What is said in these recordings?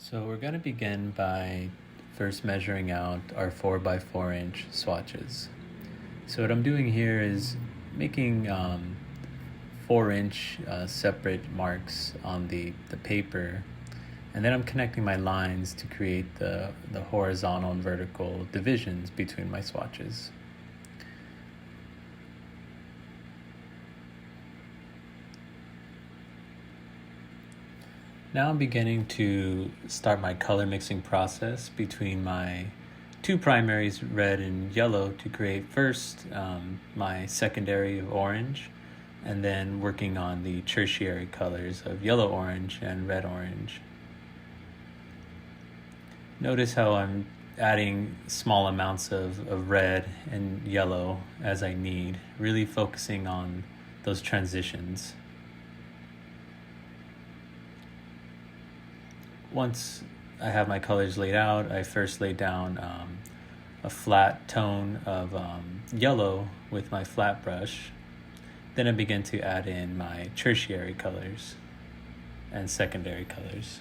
So we're going to begin by first measuring out our 4x4 inch swatches. So what I'm doing here is making 4-inch separate marks on the paper, and then I'm connecting my lines to create the horizontal and vertical divisions between my swatches. Now I'm beginning to start my color mixing process between my two primaries, red and yellow, to create first my secondary of orange, and then working on the tertiary colors of yellow-orange and red-orange. Notice how I'm adding small amounts of red and yellow as I need, really focusing on those transitions. Once I have my colors laid out, I first lay down a flat tone of yellow with my flat brush. Then I begin to add in my tertiary colors and secondary colors.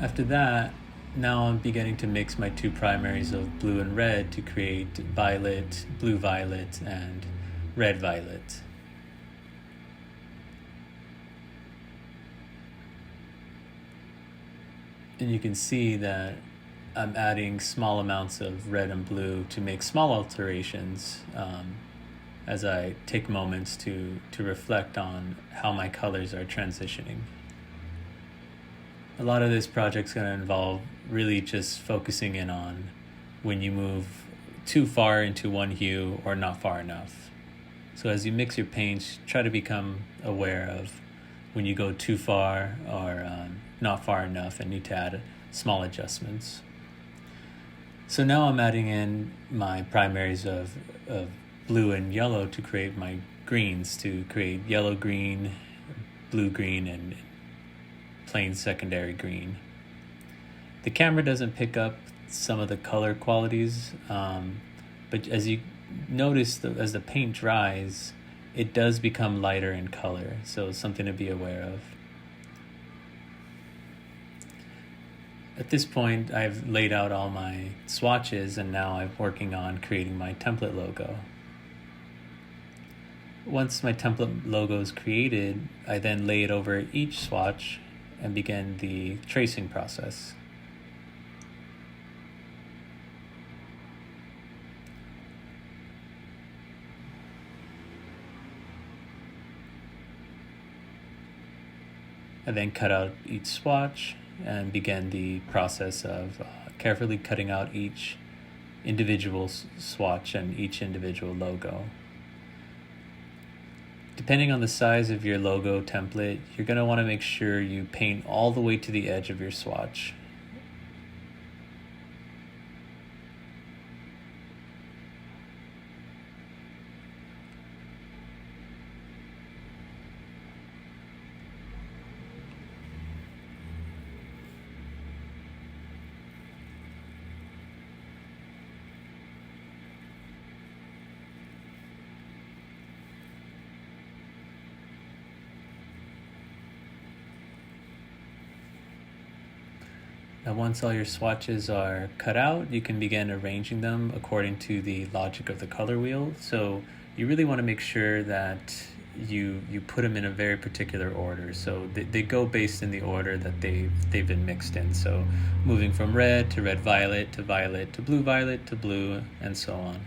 After that, now I'm beginning to mix my two primaries of blue and red to create violet, blue-violet, and red-violet. And you can see that I'm adding small amounts of red and blue to make small alterations as I take moments to reflect on how my colors are transitioning. A lot of this project's going to involve really just focusing in on when you move too far into one hue or not far enough. So as you mix your paints, try to become aware of when you go too far or not far enough and need to add small adjustments. So now I'm adding in my primaries of blue and yellow to create my greens, to create yellow green, blue green, and plain secondary green. The camera doesn't pick up some of the color qualities, but as you notice, as the paint dries, it does become lighter in color, so it's something to be aware of. At this point, I've laid out all my swatches, and now I'm working on creating my template logo. Once my template logo is created, I then lay it over each swatch and begin the tracing process. I then cut out each swatch and begin the process of carefully cutting out each individual swatch and each individual logo. Depending on the size of your logo template, you're going to want to make sure you paint all the way to the edge of your swatch. Now once all your swatches are cut out, you can begin arranging them according to the logic of the color wheel. So you really want to make sure that you put them in a very particular order. So they go based in the order that they've been mixed in. So moving from red to red-violet to violet to blue-violet to blue, and so on.